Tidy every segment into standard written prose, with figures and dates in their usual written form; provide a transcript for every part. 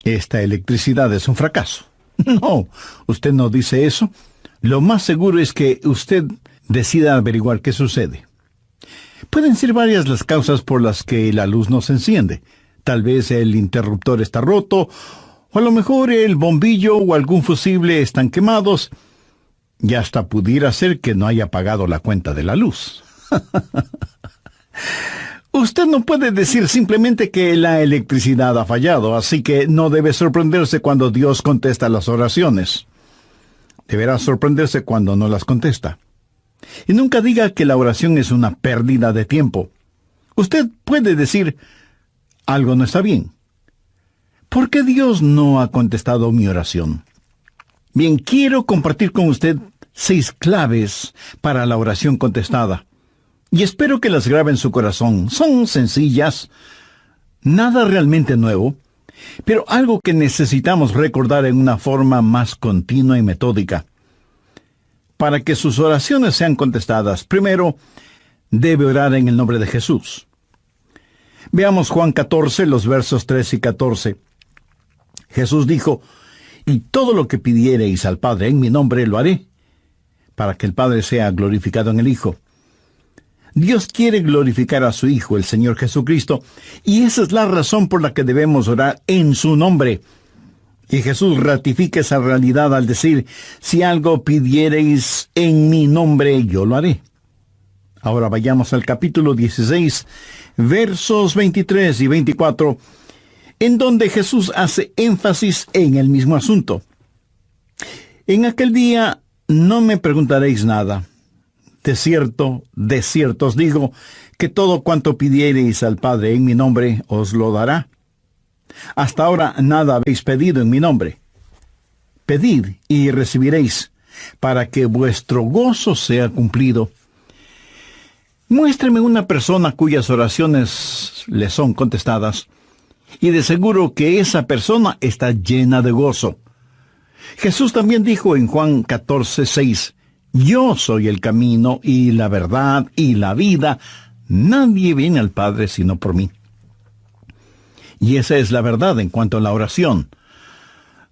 esta electricidad es un fracaso. No, usted no dice eso. Lo más seguro es que usted decida averiguar qué sucede. Pueden ser varias las causas por las que la luz no se enciende. Tal vez el interruptor está roto, o a lo mejor el bombillo o algún fusible están quemados, y hasta pudiera ser que no haya pagado la cuenta de la luz. Usted no puede decir simplemente que la electricidad ha fallado, así que no debe sorprenderse cuando Dios contesta las oraciones. Deberá sorprenderse cuando no las contesta. Y nunca diga que la oración es una pérdida de tiempo. Usted puede decir, algo no está bien. ¿Por qué Dios no ha contestado mi oración? Bien, quiero compartir con usted 6 claves para la oración contestada. Y espero que las grabe en su corazón. Son sencillas, nada realmente nuevo, pero algo que necesitamos recordar en una forma más continua y metódica. Para que sus oraciones sean contestadas, primero, debe orar en el nombre de Jesús. Veamos Juan 14, los versos 3 y 14. Jesús dijo, «Y todo lo que pidiereis al Padre en mi nombre lo haré, para que el Padre sea glorificado en el Hijo». Dios quiere glorificar a su Hijo, el Señor Jesucristo, y esa es la razón por la que debemos orar en su nombre. Y Jesús ratifica esa realidad al decir, si algo pidiereis en mi nombre, yo lo haré. Ahora vayamos al capítulo 16, versos 23 y 24, en donde Jesús hace énfasis en el mismo asunto. En aquel día no me preguntaréis nada. De cierto os digo, que todo cuanto pidiereis al Padre en mi nombre, os lo dará. Hasta ahora nada habéis pedido en mi nombre. Pedid y recibiréis, para que vuestro gozo sea cumplido. Muéstreme una persona cuyas oraciones le son contestadas, y de seguro que esa persona está llena de gozo. Jesús también dijo en Juan 14, 6, «Yo soy el camino y la verdad y la vida. Nadie viene al Padre sino por mí». Y esa es la verdad en cuanto a la oración.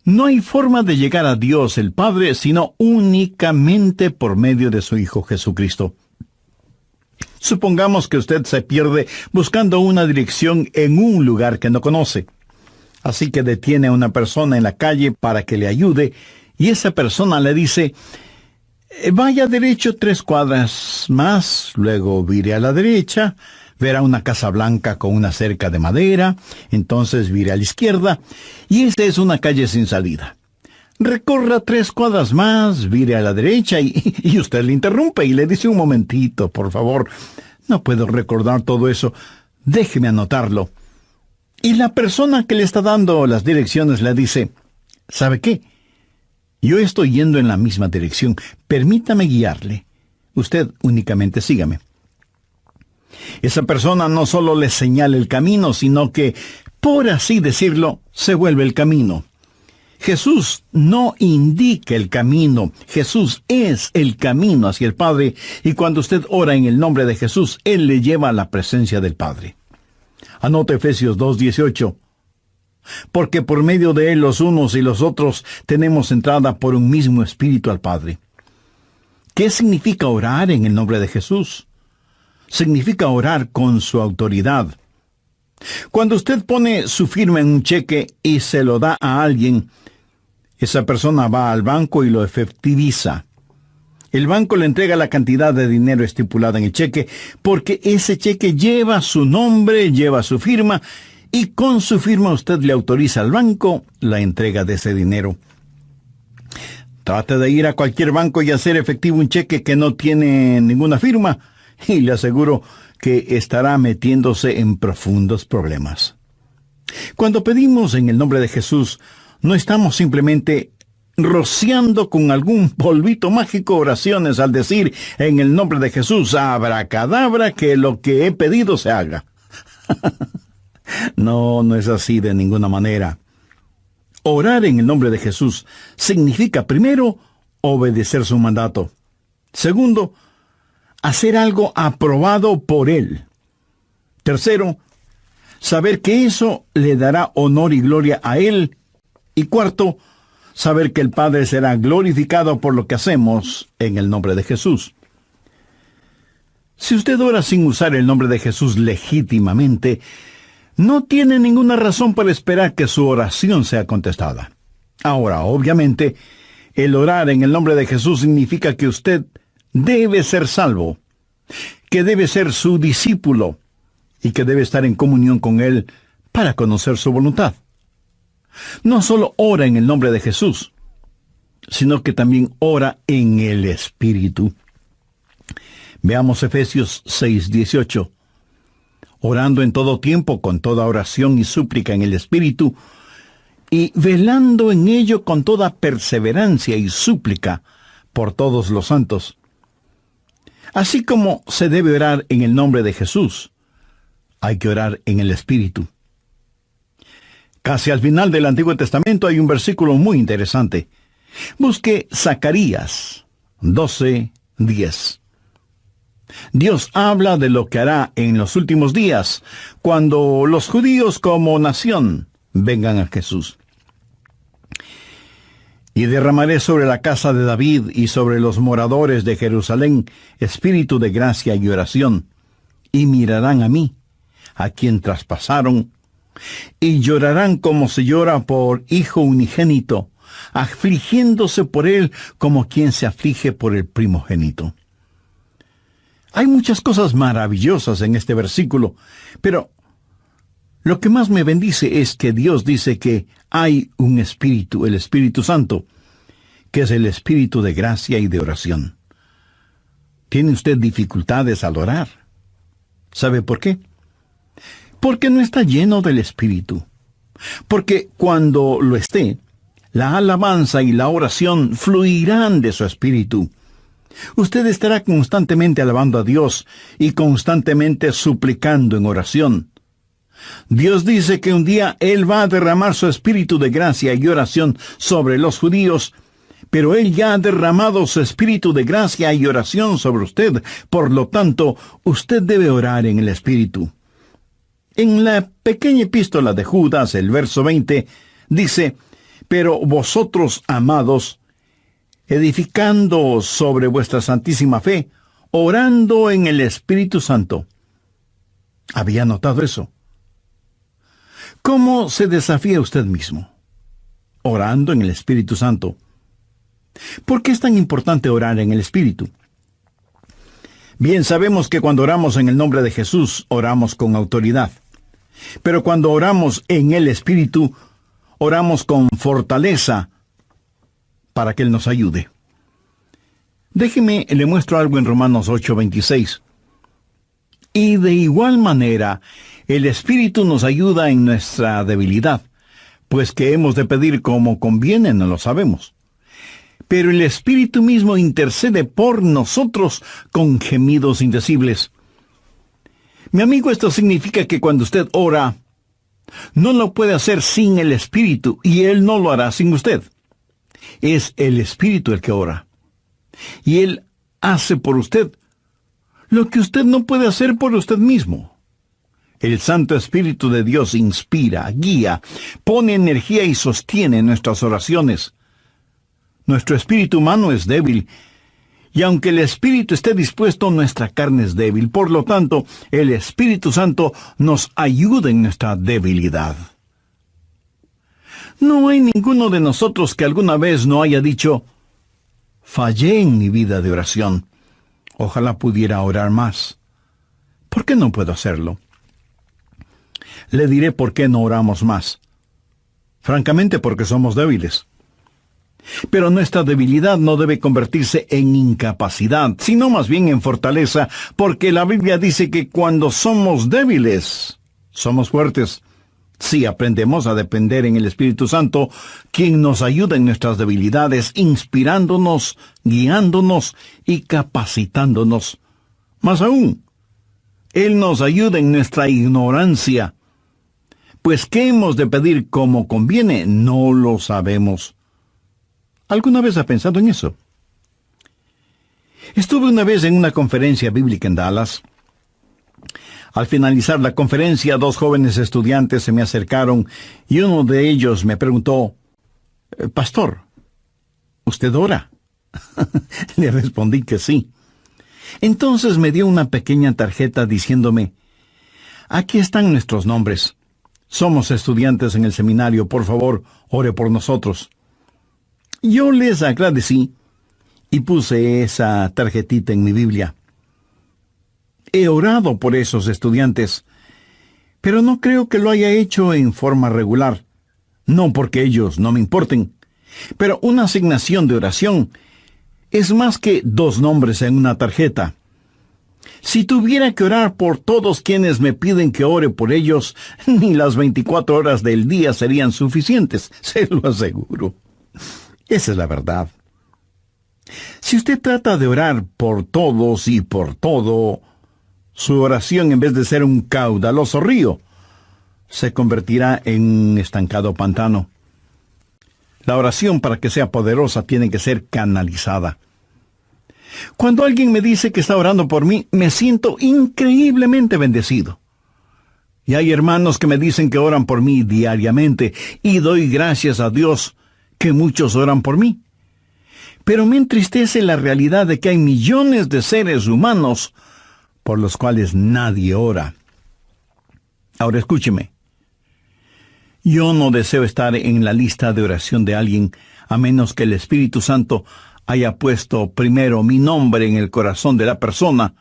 No hay forma de llegar a Dios el Padre sino únicamente por medio de su Hijo Jesucristo. Supongamos que usted se pierde buscando una dirección en un lugar que no conoce. Así que detiene a una persona en la calle para que le ayude, y esa persona le dice, «Vaya derecho 3 cuadras más, luego vire a la derecha, verá una casa blanca con una cerca de madera, entonces vire a la izquierda, y esta es una calle sin salida. Recorra 3 cuadras más, vire a la derecha», y usted le interrumpe y le dice, «Un momentito, por favor, no puedo recordar todo eso, déjeme anotarlo». Y la persona que le está dando las direcciones le dice, «¿Sabe qué? Yo estoy yendo en la misma dirección. Permítame guiarle. Usted únicamente sígame». Esa persona no solo le señala el camino, sino que, por así decirlo, se vuelve el camino. Jesús no indica el camino. Jesús es el camino hacia el Padre, y cuando usted ora en el nombre de Jesús, Él le lleva a la presencia del Padre. Anote Efesios 2:18. «Porque por medio de Él los unos y los otros tenemos entrada por un mismo Espíritu al Padre». ¿Qué significa orar en el nombre de Jesús? Significa orar con su autoridad. Cuando usted pone su firma en un cheque y se lo da a alguien, esa persona va al banco y lo efectiviza. El banco le entrega la cantidad de dinero estipulada en el cheque, porque ese cheque lleva su nombre, lleva su firma, y con su firma usted le autoriza al banco la entrega de ese dinero. Trate de ir a cualquier banco y hacer efectivo un cheque que no tiene ninguna firma, y le aseguro que estará metiéndose en profundos problemas. Cuando pedimos en el nombre de Jesús, no estamos simplemente rociando con algún polvito mágico oraciones al decir en el nombre de Jesús, abracadabra, que lo que he pedido se haga. No es así de ninguna manera. Orar en el nombre de Jesús significa, primero, obedecer su mandato. Segundo, hacer algo aprobado por Él. Tercero, saber que eso le dará honor y gloria a Él. Y cuarto, saber que el Padre será glorificado por lo que hacemos en el nombre de Jesús. Si usted ora sin usar el nombre de Jesús legítimamente, no tiene ninguna razón para esperar que su oración sea contestada. Ahora, obviamente, el orar en el nombre de Jesús significa que usted debe ser salvo, que debe ser su discípulo y que debe estar en comunión con Él para conocer su voluntad. No solo ora en el nombre de Jesús, sino que también ora en el Espíritu. Veamos Efesios 6:18. Orando en todo tiempo, con toda oración y súplica en el Espíritu, y velando en ello con toda perseverancia y súplica por todos los santos. Así como se debe orar en el nombre de Jesús, hay que orar en el Espíritu. Casi al final del Antiguo Testamento hay un versículo muy interesante. Busque Zacarías 12:10. Dios habla de lo que hará en los últimos días, cuando los judíos como nación vengan a Jesús. Y derramaré sobre la casa de David y sobre los moradores de Jerusalén espíritu de gracia y oración, y mirarán a mí, a quien traspasaron, y llorarán como se llora por hijo unigénito, afligiéndose por él como quien se aflige por el primogénito. Hay muchas cosas maravillosas en este versículo, pero lo que más me bendice es que Dios dice que hay un Espíritu, el Espíritu Santo, que es el Espíritu de gracia y de oración. ¿Tiene usted dificultades al orar? ¿Sabe por qué? Porque no está lleno del Espíritu. Porque cuando lo esté, la alabanza y la oración fluirán de su Espíritu. Usted estará constantemente alabando a Dios y constantemente suplicando en oración. Dios dice que un día Él va a derramar su espíritu de gracia y oración sobre los judíos, pero Él ya ha derramado su espíritu de gracia y oración sobre usted. Por lo tanto, usted debe orar en el Espíritu. En la pequeña epístola de Judas, el verso 20, dice: «Pero vosotros, amados, edificando sobre vuestra santísima fe, orando en el Espíritu Santo». ¿Había notado eso? ¿Cómo se desafía usted mismo? Orando en el Espíritu Santo. ¿Por qué es tan importante orar en el Espíritu? Bien, sabemos que cuando oramos en el nombre de Jesús, oramos con autoridad. Pero cuando oramos en el Espíritu, oramos con fortaleza para que Él nos ayude. Déjeme, le muestro algo en Romanos 8:26. Y de igual manera, el Espíritu nos ayuda en nuestra debilidad, pues que hemos de pedir como conviene no lo sabemos. Pero el Espíritu mismo intercede por nosotros con gemidos indecibles. Mi amigo, esto significa que cuando usted ora, no lo puede hacer sin el Espíritu, y Él no lo hará sin usted. Es el Espíritu el que ora. Y Él hace por usted lo que usted no puede hacer por usted mismo. El Santo Espíritu de Dios inspira, guía, pone energía y sostiene nuestras oraciones. Nuestro espíritu humano es débil, y aunque el Espíritu esté dispuesto, nuestra carne es débil. Por lo tanto, el Espíritu Santo nos ayuda en nuestra debilidad. No hay ninguno de nosotros que alguna vez no haya dicho: «Fallé en mi vida de oración. Ojalá pudiera orar más. ¿Por qué no puedo hacerlo?». Le diré por qué no oramos más. Francamente, porque somos débiles. Pero nuestra debilidad no debe convertirse en incapacidad, sino más bien en fortaleza, porque la Biblia dice que cuando somos débiles, somos fuertes. Si aprendemos a depender en el Espíritu Santo, quien nos ayuda en nuestras debilidades, inspirándonos, guiándonos y capacitándonos. Más aún, Él nos ayuda en nuestra ignorancia. Pues ¿qué hemos de pedir como conviene? No lo sabemos. ¿Alguna vez ha pensado en eso? Estuve una vez en una conferencia bíblica en Dallas. Al finalizar la conferencia, 2 jóvenes estudiantes se me acercaron y uno de ellos me preguntó: Pastor, ¿usted ora? Le respondí que sí. Entonces me dio una pequeña tarjeta diciéndome: aquí están nuestros nombres. Somos estudiantes en el seminario, por favor, ore por nosotros. Yo les agradecí y puse esa tarjetita en mi Biblia. He orado por esos estudiantes, pero no creo que lo haya hecho en forma regular. No porque ellos no me importen, pero una asignación de oración es más que 2 nombres en una tarjeta. Si tuviera que orar por todos quienes me piden que ore por ellos, ni las 24 horas del día serían suficientes, se lo aseguro. Esa es la verdad. Si usted trata de orar por todos y por todo, su oración, en vez de ser un caudaloso río, se convertirá en un estancado pantano. La oración, para que sea poderosa, tiene que ser canalizada. Cuando alguien me dice que está orando por mí, me siento increíblemente bendecido. Y hay hermanos que me dicen que oran por mí diariamente, y doy gracias a Dios que muchos oran por mí. Pero me entristece la realidad de que hay millones de seres humanos por los cuales nadie ora. Ahora escúcheme. Yo no deseo estar en la lista de oración de alguien, a menos que el Espíritu Santo haya puesto primero mi nombre en el corazón de la persona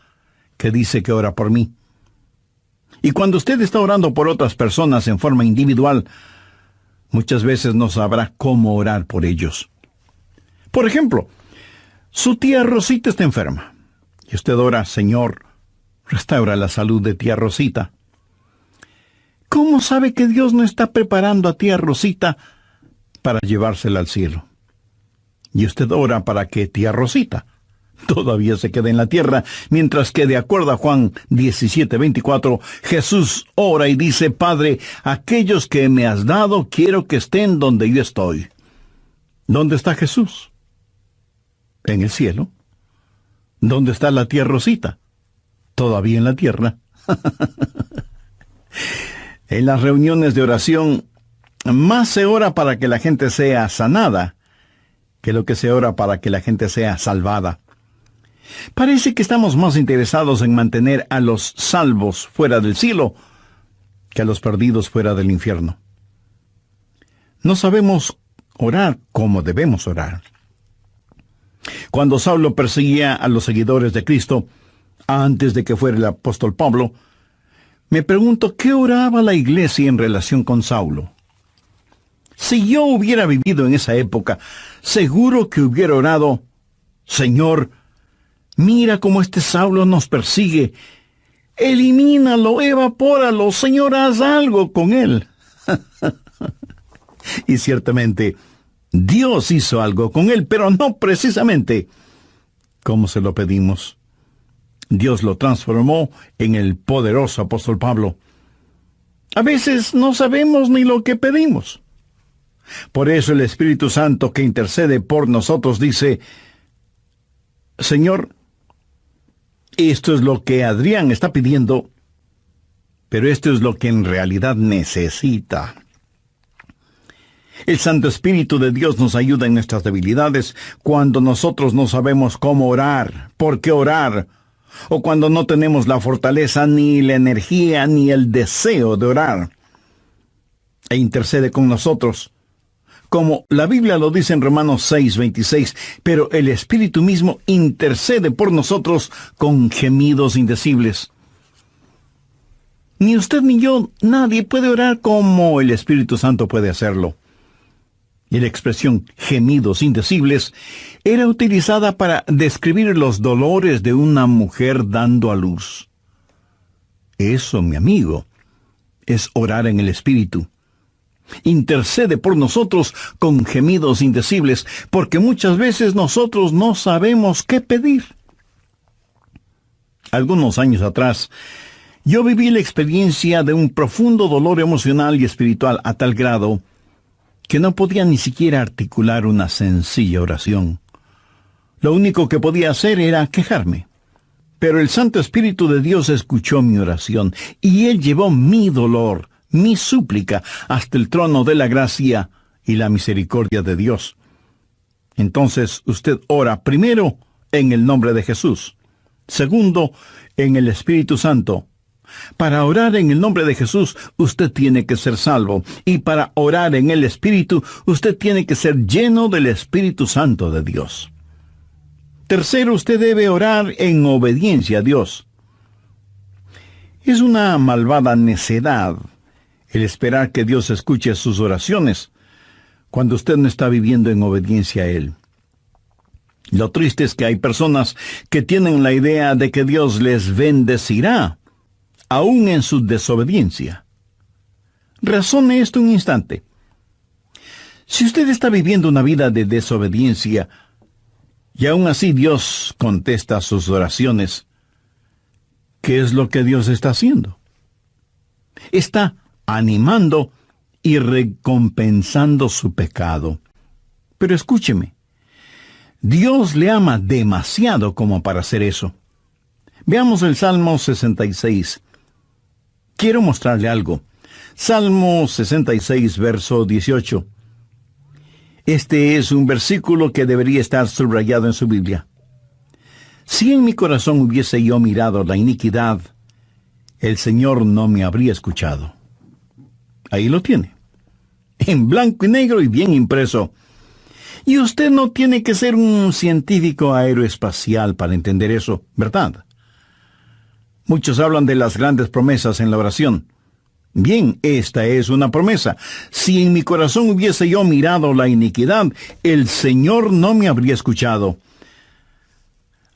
que dice que ora por mí. Y cuando usted está orando por otras personas en forma individual, muchas veces no sabrá cómo orar por ellos. Por ejemplo, su tía Rosita está enferma, y usted ora: Señor, restaura la salud de tía Rosita. ¿Cómo sabe que Dios no está preparando a tía Rosita para llevársela al cielo? Y usted ora para que tía Rosita todavía se quede en la tierra, mientras que, de acuerdo a Juan 17:24, Jesús ora y dice: Padre, aquellos que me has dado, quiero que estén donde yo estoy. ¿Dónde está Jesús? En el cielo. ¿Dónde está la tía Rosita? Todavía en la tierra. En las reuniones de oración, más se ora para que la gente sea sanada que lo que se ora para que la gente sea salvada. Parece que estamos más interesados en mantener a los salvos fuera del cielo que a los perdidos fuera del infierno. No sabemos orar como debemos orar. Cuando Saulo perseguía a los seguidores de Cristo, antes de que fuera el apóstol Pablo, me pregunto qué oraba la iglesia en relación con Saulo. Si yo hubiera vivido en esa época, seguro que hubiera orado: Señor, mira cómo este Saulo nos persigue. Elimínalo, evapóralo, Señor, haz algo con él. Y ciertamente, Dios hizo algo con él, pero no precisamente como se lo pedimos. Dios lo transformó en el poderoso apóstol Pablo. A veces no sabemos ni lo que pedimos. Por eso el Espíritu Santo, que intercede por nosotros, dice: Señor, esto es lo que Adrián está pidiendo, pero esto es lo que en realidad necesita. El Santo Espíritu de Dios nos ayuda en nuestras debilidades, cuando nosotros no sabemos cómo orar, por qué orar, o cuando no tenemos la fortaleza, ni la energía, ni el deseo de orar. E intercede con nosotros, como la Biblia lo dice en Romanos 6:26, pero el Espíritu mismo intercede por nosotros con gemidos indecibles. Ni usted ni yo, nadie puede orar como el Espíritu Santo puede hacerlo. Y la expresión gemidos indecibles era utilizada para describir los dolores de una mujer dando a luz. Eso, mi amigo, es orar en el Espíritu. Intercede por nosotros con gemidos indecibles, porque muchas veces nosotros no sabemos qué pedir. Algunos años atrás, yo viví la experiencia de un profundo dolor emocional y espiritual a tal grado que no podía ni siquiera articular una sencilla oración. Lo único que podía hacer era quejarme. Pero el Santo Espíritu de Dios escuchó mi oración, y Él llevó mi dolor, mi súplica, hasta el trono de la gracia y la misericordia de Dios. Entonces usted ora primero en el nombre de Jesús. Segundo, en el Espíritu Santo. Para orar en el nombre de Jesús, usted tiene que ser salvo. Y para orar en el Espíritu, usted tiene que ser lleno del Espíritu Santo de Dios. Tercero, usted debe orar en obediencia a Dios. Es una malvada necedad el esperar que Dios escuche sus oraciones cuando usted no está viviendo en obediencia a Él. Lo triste es que hay personas que tienen la idea de que Dios les bendecirá, aún en su desobediencia. Razone esto un instante. Si usted está viviendo una vida de desobediencia, y aún así Dios contesta sus oraciones, ¿qué es lo que Dios está haciendo? Está animando y recompensando su pecado. Pero escúcheme, Dios le ama demasiado como para hacer eso. Veamos el Salmo 66. Quiero mostrarle algo. Salmo 66, verso 18. Este es un versículo que debería estar subrayado en su Biblia. Si en mi corazón hubiese yo mirado la iniquidad, el Señor no me habría escuchado. Ahí lo tiene, en blanco y negro y bien impreso. Y usted no tiene que ser un científico aeroespacial para entender eso, ¿verdad? Muchos hablan de las grandes promesas en la oración. Bien, esta es una promesa. Si en mi corazón hubiese yo mirado la iniquidad, el Señor no me habría escuchado.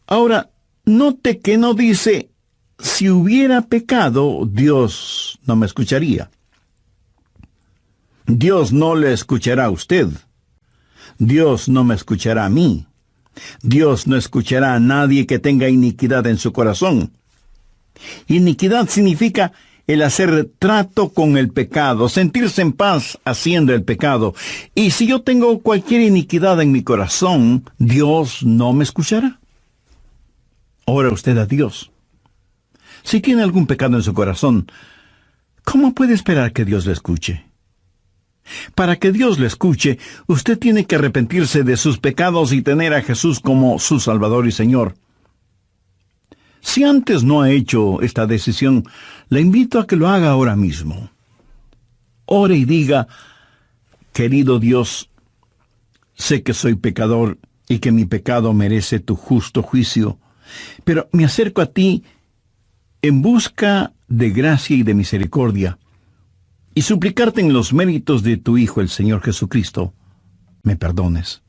Ahora, note que no dice, si hubiera pecado, Dios no me escucharía. Dios no le escuchará a usted. Dios no me escuchará a mí. Dios no escuchará a nadie que tenga iniquidad en su corazón. Iniquidad significa el hacer trato con el pecado, sentirse en paz haciendo el pecado. Y si yo tengo cualquier iniquidad en mi corazón, Dios no me escuchará. Ora usted a Dios. Si tiene algún pecado en su corazón, ¿cómo puede esperar que Dios le escuche? Para que Dios le escuche, usted tiene que arrepentirse de sus pecados y tener a Jesús como su Salvador y Señor. Si antes no ha hecho esta decisión, le invito a que lo haga ahora mismo. Ore y diga, querido Dios, sé que soy pecador y que mi pecado merece tu justo juicio, pero me acerco a ti en busca de gracia y de misericordia, y suplicarte en los méritos de tu Hijo, el Señor Jesucristo, me perdones.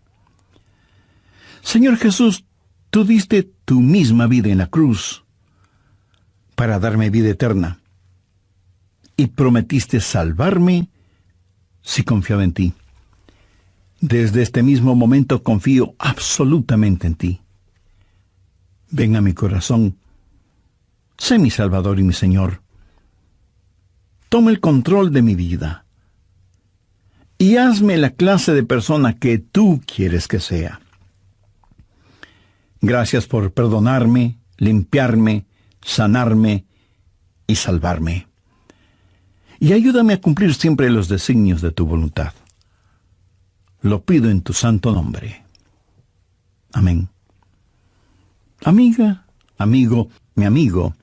Señor Jesús, tú diste tu misma vida en la cruz para darme vida eterna, y prometiste salvarme si confiaba en ti. Desde este mismo momento confío absolutamente en ti. Ven a mi corazón, sé mi Salvador y mi Señor. Toma el control de mi vida y hazme la clase de persona que tú quieres que sea. Gracias por perdonarme, limpiarme, sanarme y salvarme. Y ayúdame a cumplir siempre los designios de tu voluntad. Lo pido en tu santo nombre. Amén. Amiga, amigo, mi amigo,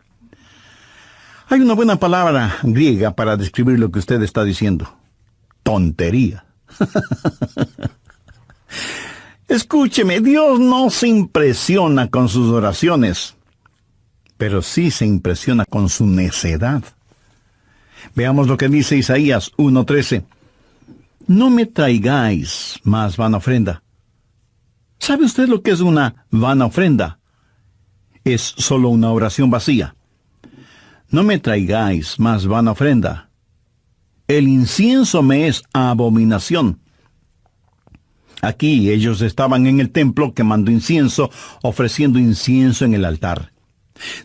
hay una buena palabra griega para describir lo que usted está diciendo. Tontería. Escúcheme, Dios no se impresiona con sus oraciones, pero sí se impresiona con su necedad. Veamos lo que dice Isaías 1:13. No me traigáis más vana ofrenda. ¿Sabe usted lo que es una vana ofrenda? Es solo una oración vacía. No me traigáis más vana ofrenda. El incienso me es abominación. Aquí ellos estaban en el templo quemando incienso, ofreciendo incienso en el altar.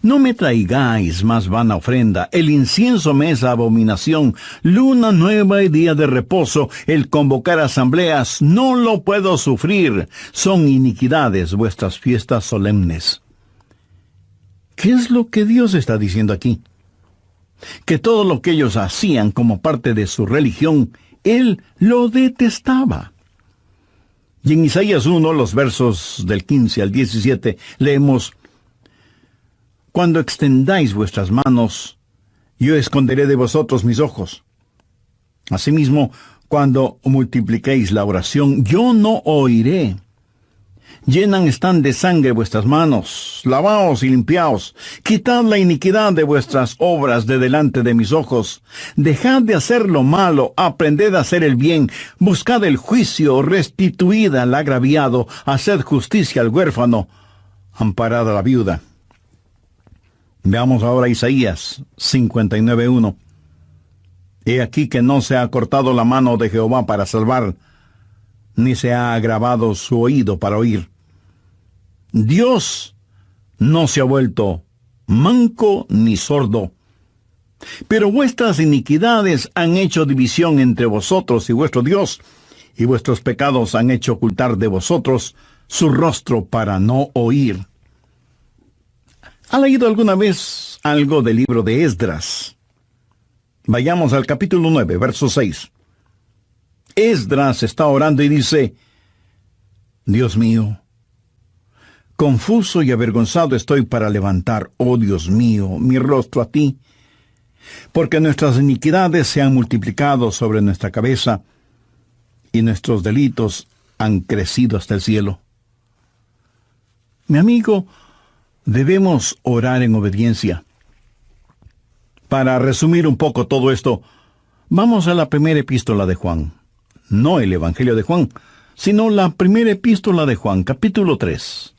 No me traigáis más vana ofrenda. El incienso me es abominación. Luna nueva y día de reposo, el convocar asambleas, no lo puedo sufrir. Son iniquidades vuestras fiestas solemnes. ¿Qué es lo que Dios está diciendo aquí? Que todo lo que ellos hacían como parte de su religión, Él lo detestaba. Y en Isaías 1, los versos del 15 al 17, leemos: Cuando extendáis vuestras manos, yo esconderé de vosotros mis ojos. Asimismo, cuando multipliquéis la oración, yo no oiré. Llenan están de sangre vuestras manos, lavaos y limpiaos, quitad la iniquidad de vuestras obras de delante de mis ojos, dejad de hacer lo malo, aprended a hacer el bien, buscad el juicio, restituid al agraviado, haced justicia al huérfano, amparad a la viuda. Veamos ahora Isaías 59:1. He aquí que no se ha cortado la mano de Jehová para salvar, ni se ha agravado su oído para oír. Dios no se ha vuelto manco ni sordo, pero vuestras iniquidades han hecho división entre vosotros y vuestro Dios, y vuestros pecados han hecho ocultar de vosotros su rostro para no oír. ¿Ha leído alguna vez algo del libro de Esdras? Vayamos al capítulo 9, verso 6. Esdras está orando y dice: Dios mío, confuso y avergonzado estoy para levantar, oh Dios mío, mi rostro a ti, porque nuestras iniquidades se han multiplicado sobre nuestra cabeza, y nuestros delitos han crecido hasta el cielo. Mi amigo, debemos orar en obediencia. Para resumir un poco todo esto, vamos a la primera epístola de Juan. No el Evangelio de Juan, sino la primera epístola de Juan, capítulo 3,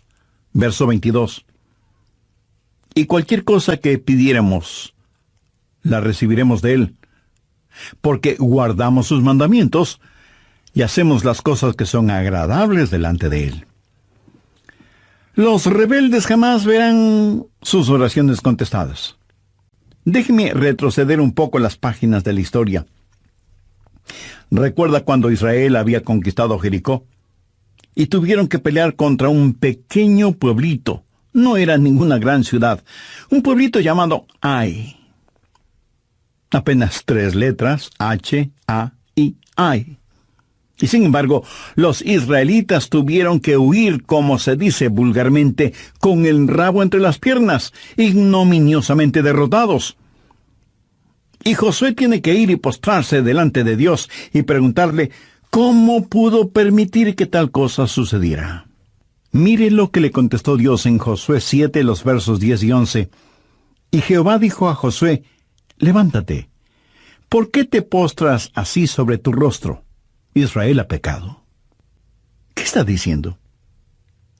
verso 22. Y cualquier cosa que pidiéramos, la recibiremos de Él, porque guardamos sus mandamientos y hacemos las cosas que son agradables delante de Él. Los rebeldes jamás verán sus oraciones contestadas. Déjeme retroceder un poco las páginas de la historia. ¿Recuerda cuando Israel había conquistado Jericó? Y tuvieron que pelear contra un pequeño pueblito. No era ninguna gran ciudad. Un pueblito llamado Ai. Apenas 3 letras, H, A, I, Ai. Y sin embargo, los israelitas tuvieron que huir, como se dice vulgarmente, con el rabo entre las piernas, ignominiosamente derrotados. Y Josué tiene que ir y postrarse delante de Dios y preguntarle cómo pudo permitir que tal cosa sucediera. Mire lo que le contestó Dios en Josué 7, los versos 10 y 11. Y Jehová dijo a Josué: levántate, ¿por qué te postras así sobre tu rostro? Israel ha pecado. ¿Qué está diciendo?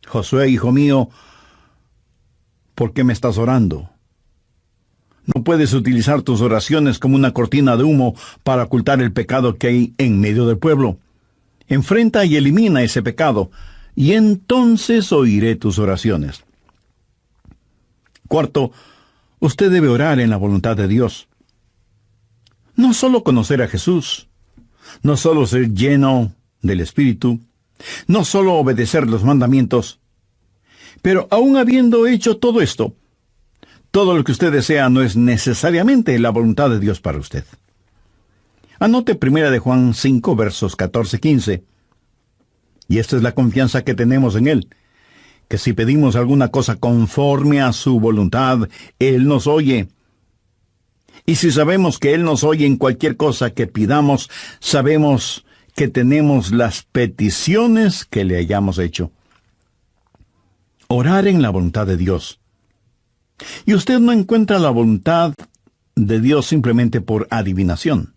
Josué, hijo mío, ¿por qué me estás orando? No puedes utilizar tus oraciones como una cortina de humo para ocultar el pecado que hay en medio del pueblo. Enfrenta y elimina ese pecado, y entonces oiré tus oraciones. Cuarto, usted debe orar en la voluntad de Dios. No solo conocer a Jesús, no solo ser lleno del Espíritu, no solo obedecer los mandamientos, pero aún habiendo hecho todo esto, todo lo que usted desea no es necesariamente la voluntad de Dios para usted. Anote 1 de Juan 5, versos 14-15. Y esta es la confianza que tenemos en Él, que si pedimos alguna cosa conforme a su voluntad, Él nos oye. Y si sabemos que Él nos oye en cualquier cosa que pidamos, sabemos que tenemos las peticiones que le hayamos hecho. Orar en la voluntad de Dios. Y usted no encuentra la voluntad de Dios simplemente por adivinación.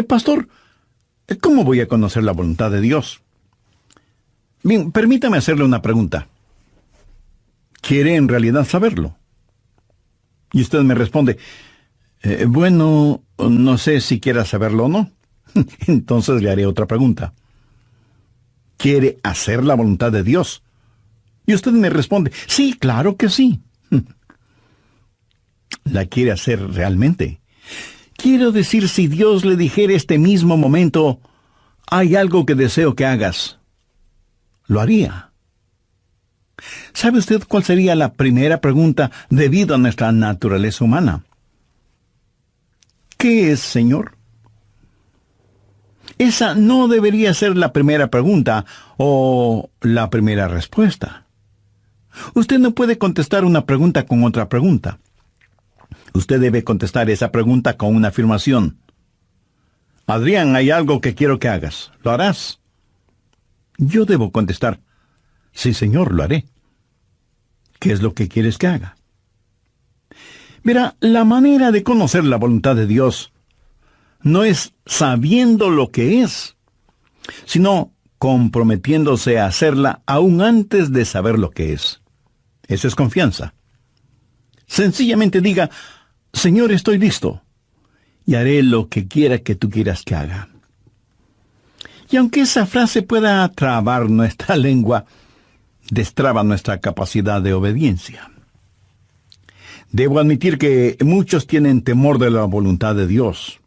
Pastor, ¿cómo voy a conocer la voluntad de Dios? Bien, permítame hacerle una pregunta. ¿Quiere en realidad saberlo? Y usted me responde: bueno, no sé si quiera saberlo o no. Entonces le haré otra pregunta. ¿Quiere hacer la voluntad de Dios? Y usted me responde: sí, claro que sí. ¿La quiere hacer realmente? Quiero decir, si Dios le dijera este mismo momento: hay algo que deseo que hagas, ¿lo haría? ¿Sabe usted cuál sería la primera pregunta debido a nuestra naturaleza humana? ¿Qué es, Señor? Esa no debería ser la primera pregunta o la primera respuesta. Usted no puede contestar una pregunta con otra pregunta. Usted debe contestar esa pregunta con una afirmación. Adrián, hay algo que quiero que hagas. ¿Lo harás? Yo debo contestar, sí, Señor, lo haré. ¿Qué es lo que quieres que haga? Verá, la manera de conocer la voluntad de Dios no es sabiendo lo que es, sino comprometiéndose a hacerla aún antes de saber lo que es. Eso es confianza. Sencillamente diga, Señor, estoy listo, y haré lo que quiera que tú quieras que haga. Y aunque esa frase pueda trabar nuestra lengua, destraba nuestra capacidad de obediencia. Debo admitir que muchos tienen temor de la voluntad de Dios.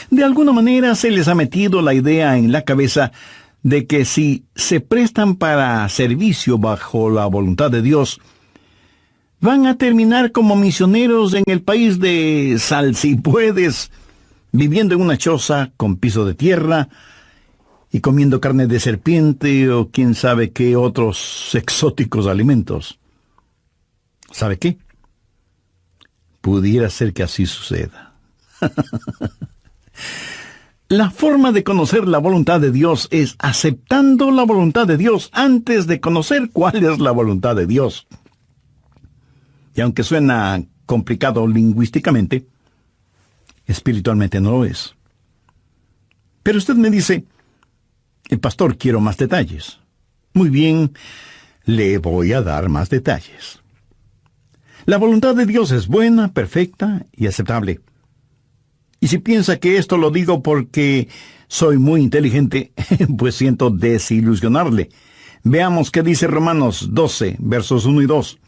De alguna manera se les ha metido la idea en la cabeza de que si se prestan para servicio bajo la voluntad de Dios, van a terminar como misioneros en el país de Salsipuedes, viviendo en una choza con piso de tierra y comiendo carne de serpiente o quién sabe qué otros exóticos alimentos. ¿Sabe qué? Pudiera ser que así suceda. La forma de conocer la voluntad de Dios es aceptando la voluntad de Dios antes de conocer cuál es la voluntad de Dios. Y aunque suena complicado lingüísticamente, espiritualmente no lo es. Pero usted me dice, pastor, quiero más detalles. Muy bien, le voy a dar más detalles. La voluntad de Dios es buena, perfecta y aceptable. Y si piensa que esto lo digo porque soy muy inteligente, pues siento desilusionarle. Veamos qué dice Romanos 12, versos 1 y 2.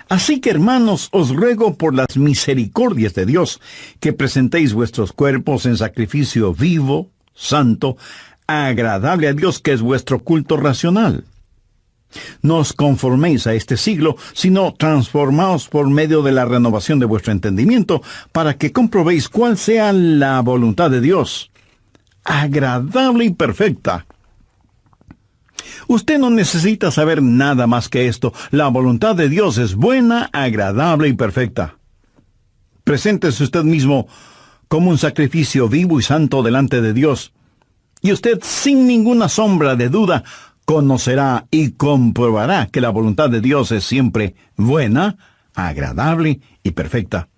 Así que, hermanos, os ruego por las misericordias de Dios, que presentéis vuestros cuerpos en sacrificio vivo, santo, agradable a Dios, que es vuestro culto racional. No os conforméis a este siglo, sino transformaos por medio de la renovación de vuestro entendimiento, para que comprobéis cuál sea la voluntad de Dios, agradable y perfecta. Usted no necesita saber nada más que esto. La voluntad de Dios es buena, agradable y perfecta. Preséntese usted mismo como un sacrificio vivo y santo delante de Dios, y usted, sin ninguna sombra de duda, conocerá y comprobará que la voluntad de Dios es siempre buena, agradable y perfecta.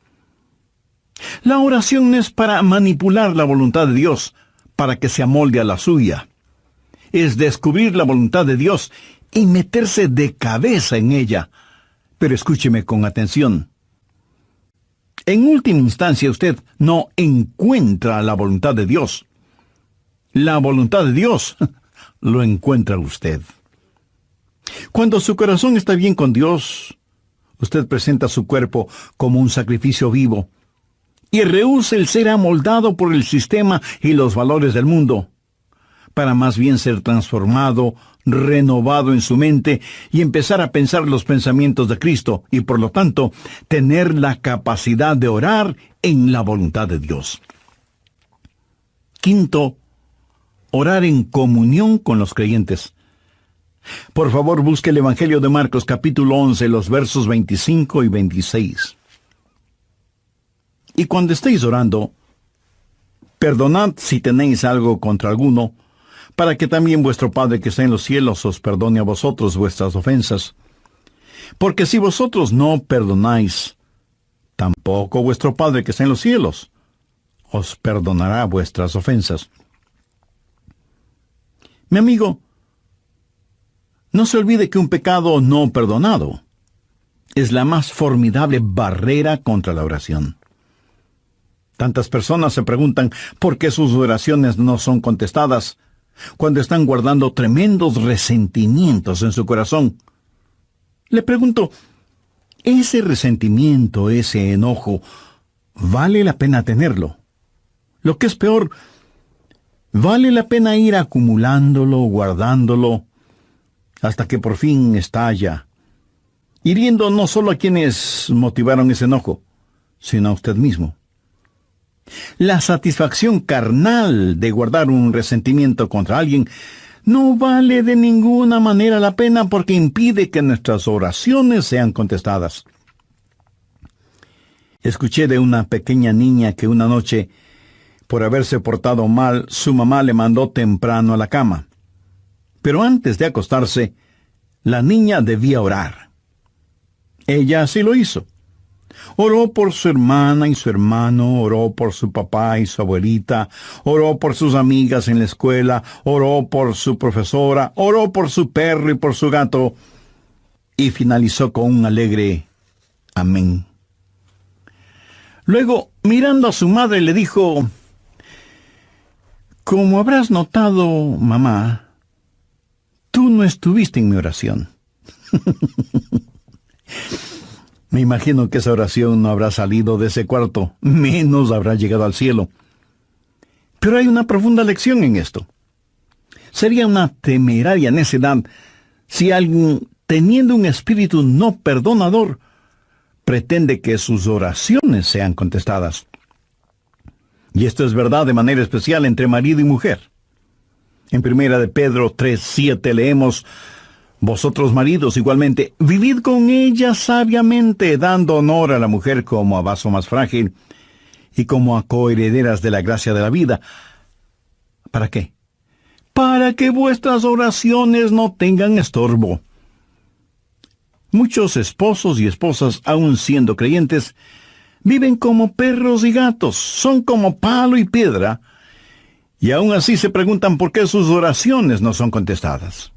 La oración no es para manipular la voluntad de Dios, para que se amolde a la suya. Es descubrir la voluntad de Dios y meterse de cabeza en ella. Pero escúcheme con atención. En última instancia, usted no encuentra la voluntad de Dios. La voluntad de Dios lo encuentra usted. Cuando su corazón está bien con Dios, usted presenta su cuerpo como un sacrificio vivo y rehúsa el ser amoldado por el sistema y los valores del mundo, para más bien ser transformado, renovado en su mente y empezar a pensar los pensamientos de Cristo y, por lo tanto, tener la capacidad de orar en la voluntad de Dios. Quinto, orar en comunión con los creyentes. Por favor, busque el Evangelio de Marcos, capítulo 11, los versos 25 y 26. Y cuando estéis orando, perdonad si tenéis algo contra alguno, para que también vuestro Padre que está en los cielos os perdone a vosotros vuestras ofensas. Porque si vosotros no perdonáis, tampoco vuestro Padre que está en los cielos os perdonará vuestras ofensas. Mi amigo, no se olvide que un pecado no perdonado es la más formidable barrera contra la oración. Tantas personas se preguntan por qué sus oraciones no son contestadas cuando están guardando tremendos resentimientos en su corazón. Le pregunto, ¿ese resentimiento, ese enojo, vale la pena tenerlo? Lo que es peor, ¿vale la pena ir acumulándolo, guardándolo, hasta que por fin estalla, hiriendo no solo a quienes motivaron ese enojo, sino a usted mismo. La satisfacción carnal de guardar un resentimiento contra alguien no vale de ninguna manera la pena porque impide que nuestras oraciones sean contestadas. Escuché de una pequeña niña que una noche, por haberse portado mal, su mamá le mandó temprano a la cama. Pero antes de acostarse, la niña debía orar. Ella así lo hizo. Oró por su hermana y su hermano, oró por su papá y su abuelita, oró por sus amigas en la escuela, oró por su profesora, oró por su perro y por su gato, y finalizó con un alegre amén. Luego, mirando a su madre, le dijo: «Como habrás notado, mamá, tú no estuviste en mi oración». Me imagino que esa oración no habrá salido de ese cuarto, menos habrá llegado al cielo. Pero hay una profunda lección en esto. Sería una temeraria necedad si alguien, teniendo un espíritu no perdonador, pretende que sus oraciones sean contestadas. Y esto es verdad de manera especial entre marido y mujer. En 1 Pedro 3:7 leemos: «Vosotros maridos igualmente, vivid con ella sabiamente, dando honor a la mujer como a vaso más frágil y como a coherederas de la gracia de la vida». ¿Para qué? Para que vuestras oraciones no tengan estorbo. Muchos esposos y esposas, aun siendo creyentes, viven como perros y gatos, son como palo y piedra, y aún así se preguntan por qué sus oraciones no son contestadas.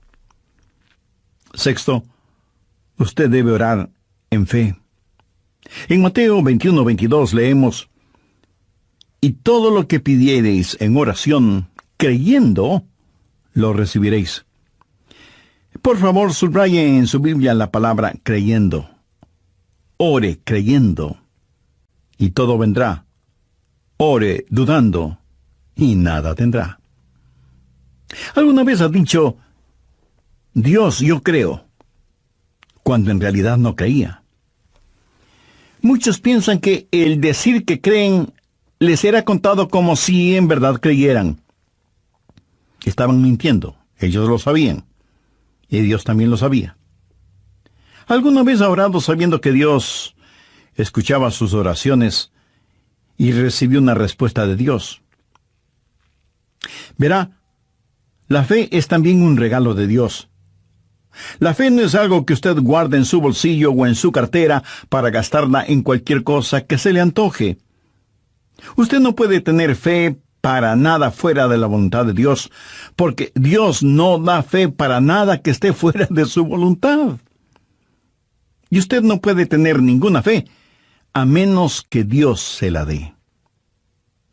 Sexto, usted debe orar en fe. En Mateo 21:22 leemos: «Y todo lo que pidiereis en oración, creyendo, lo recibiréis». Por favor, subraye en su Biblia la palabra creyendo. Ore creyendo, y todo vendrá. Ore dudando, y nada tendrá. ¿Alguna vez ha dicho: «Dios, yo creo», cuando en realidad no creía? Muchos piensan que el decir que creen les será contado como si en verdad creyeran. Estaban mintiendo, ellos lo sabían, y Dios también lo sabía. ¿Alguna vez ha orado sabiendo que Dios escuchaba sus oraciones y recibió una respuesta de Dios? Verá, la fe es también un regalo de Dios. La fe no es algo que usted guarde en su bolsillo o en su cartera para gastarla en cualquier cosa que se le antoje. Usted no puede tener fe para nada fuera de la voluntad de Dios, porque Dios no da fe para nada que esté fuera de su voluntad. Y usted no puede tener ninguna fe a menos que Dios se la dé.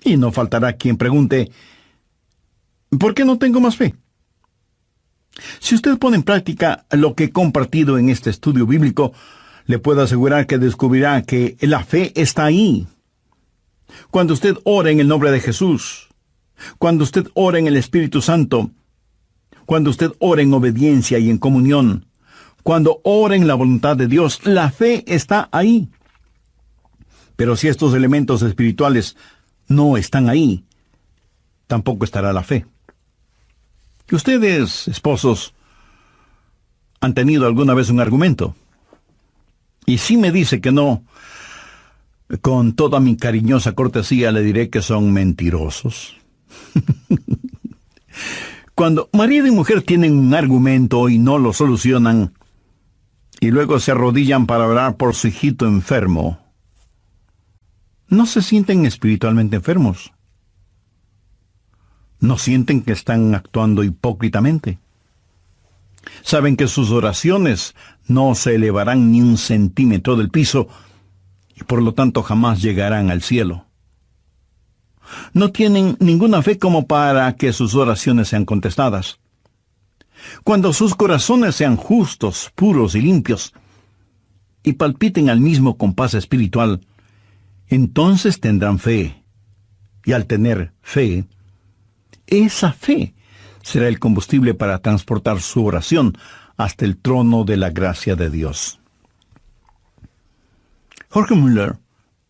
Y no faltará quien pregunte: ¿por qué no tengo más fe? Si usted pone en práctica lo que he compartido en este estudio bíblico, le puedo asegurar que descubrirá que la fe está ahí. Cuando usted ora en el nombre de Jesús, cuando usted ora en el Espíritu Santo, cuando usted ora en obediencia y en comunión, cuando ora en la voluntad de Dios, la fe está ahí. Pero si estos elementos espirituales no están ahí, tampoco estará la fe. Ustedes, esposos, han tenido alguna vez un argumento. Y si me dice que no, con toda mi cariñosa cortesía le diré que son mentirosos. Cuando marido y mujer tienen un argumento y no lo solucionan, y luego se arrodillan para orar por su hijito enfermo, ¿no se sienten espiritualmente enfermos? ¿No sienten que están actuando hipócritamente? Saben que sus oraciones no se elevarán ni un centímetro del piso y por lo tanto jamás llegarán al cielo. No tienen ninguna fe como para que sus oraciones sean contestadas. Cuando sus corazones sean justos, puros y limpios, y palpiten al mismo compás espiritual, entonces tendrán fe. Y al tener fe, esa fe será el combustible para transportar su oración hasta el trono de la gracia de Dios. Jorge Mueller,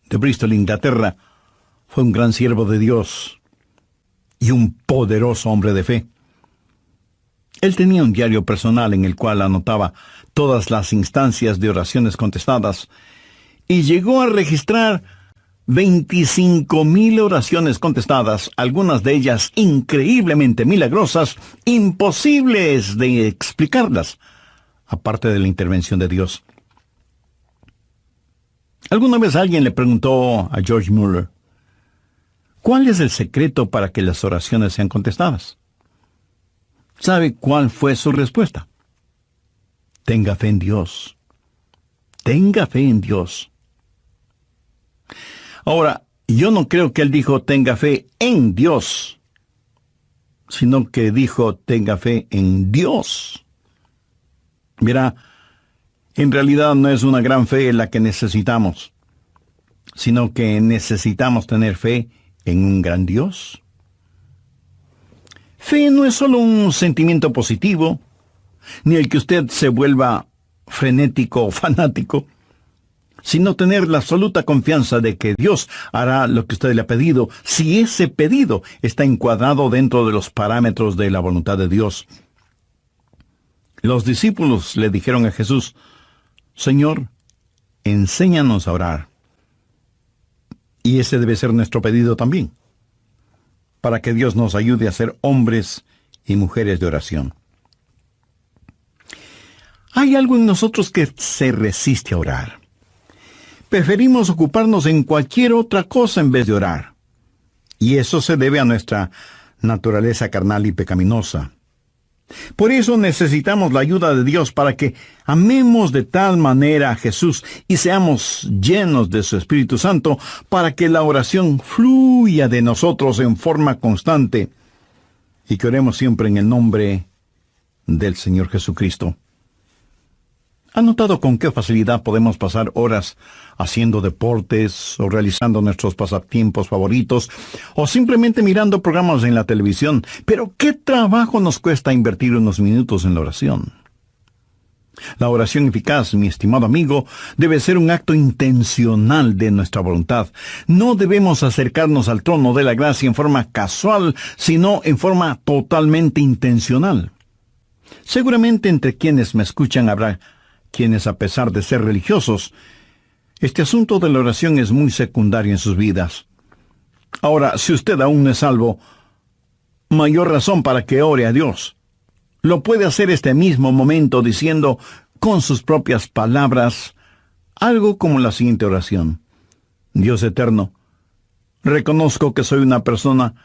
de Bristol, Inglaterra, fue un gran siervo de Dios y un poderoso hombre de fe. Él tenía un diario personal en el cual anotaba todas las instancias de oraciones contestadas y llegó a registrar 25,000 oraciones contestadas, algunas de ellas increíblemente milagrosas, imposibles de explicarlas, aparte de la intervención de Dios. Alguna vez alguien le preguntó a George Mueller, ¿cuál es el secreto para que las oraciones sean contestadas? ¿Sabe cuál fue su respuesta? Tenga fe en Dios. Tenga fe en Dios. Ahora, yo no creo que él dijo tenga fe en Dios, sino que dijo tenga fe en Dios. Mira, en realidad no es una gran fe la que necesitamos, sino que necesitamos tener fe en un gran Dios. Fe no es solo un sentimiento positivo, ni el que usted se vuelva frenético o fanático, sino tener la absoluta confianza de que Dios hará lo que usted le ha pedido, si ese pedido está encuadrado dentro de los parámetros de la voluntad de Dios. Los discípulos le dijeron a Jesús, Señor, enséñanos a orar. Y ese debe ser nuestro pedido también, para que Dios nos ayude a ser hombres y mujeres de oración. Hay algo en nosotros que se resiste a orar. Preferimos ocuparnos en cualquier otra cosa en vez de orar. Y eso se debe a nuestra naturaleza carnal y pecaminosa. Por eso necesitamos la ayuda de Dios para que amemos de tal manera a Jesús y seamos llenos de su Espíritu Santo para que la oración fluya de nosotros en forma constante y que oremos siempre en el nombre del Señor Jesucristo. ¿Ha notado con qué facilidad podemos pasar horas haciendo deportes o realizando nuestros pasatiempos favoritos o simplemente mirando programas en la televisión? Pero ¿qué trabajo nos cuesta invertir unos minutos en la oración? La oración eficaz, mi estimado amigo, debe ser un acto intencional de nuestra voluntad. No debemos acercarnos al trono de la gracia en forma casual, sino en forma totalmente intencional. Seguramente entre quienes me escuchan habrá quienes, a pesar de ser religiosos, este asunto de la oración es muy secundario en sus vidas. Ahora, si usted aún no es salvo, mayor razón para que ore a Dios. Lo puede hacer este mismo momento diciendo, con sus propias palabras, algo como la siguiente oración. Dios eterno, reconozco que soy una persona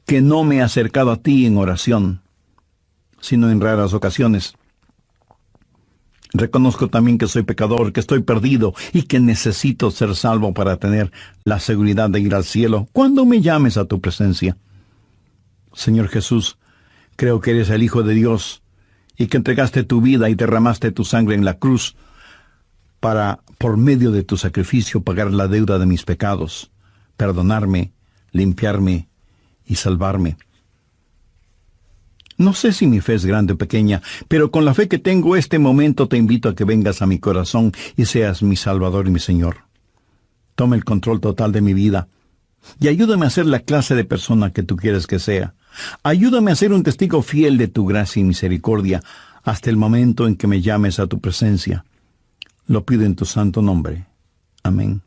que no me he acercado a ti en oración, sino en raras ocasiones. Reconozco también que soy pecador, que estoy perdido y que necesito ser salvo para tener la seguridad de ir al cielo cuando me llames a tu presencia. Señor Jesús, creo que eres el Hijo de Dios y que entregaste tu vida y derramaste tu sangre en la cruz para, por medio de tu sacrificio, pagar la deuda de mis pecados, perdonarme, limpiarme y salvarme. No sé si mi fe es grande o pequeña, pero con la fe que tengo este momento te invito a que vengas a mi corazón y seas mi Salvador y mi Señor. Toma el control total de mi vida y ayúdame a ser la clase de persona que tú quieres que sea. Ayúdame a ser un testigo fiel de tu gracia y misericordia hasta el momento en que me llames a tu presencia. Lo pido en tu santo nombre. Amén.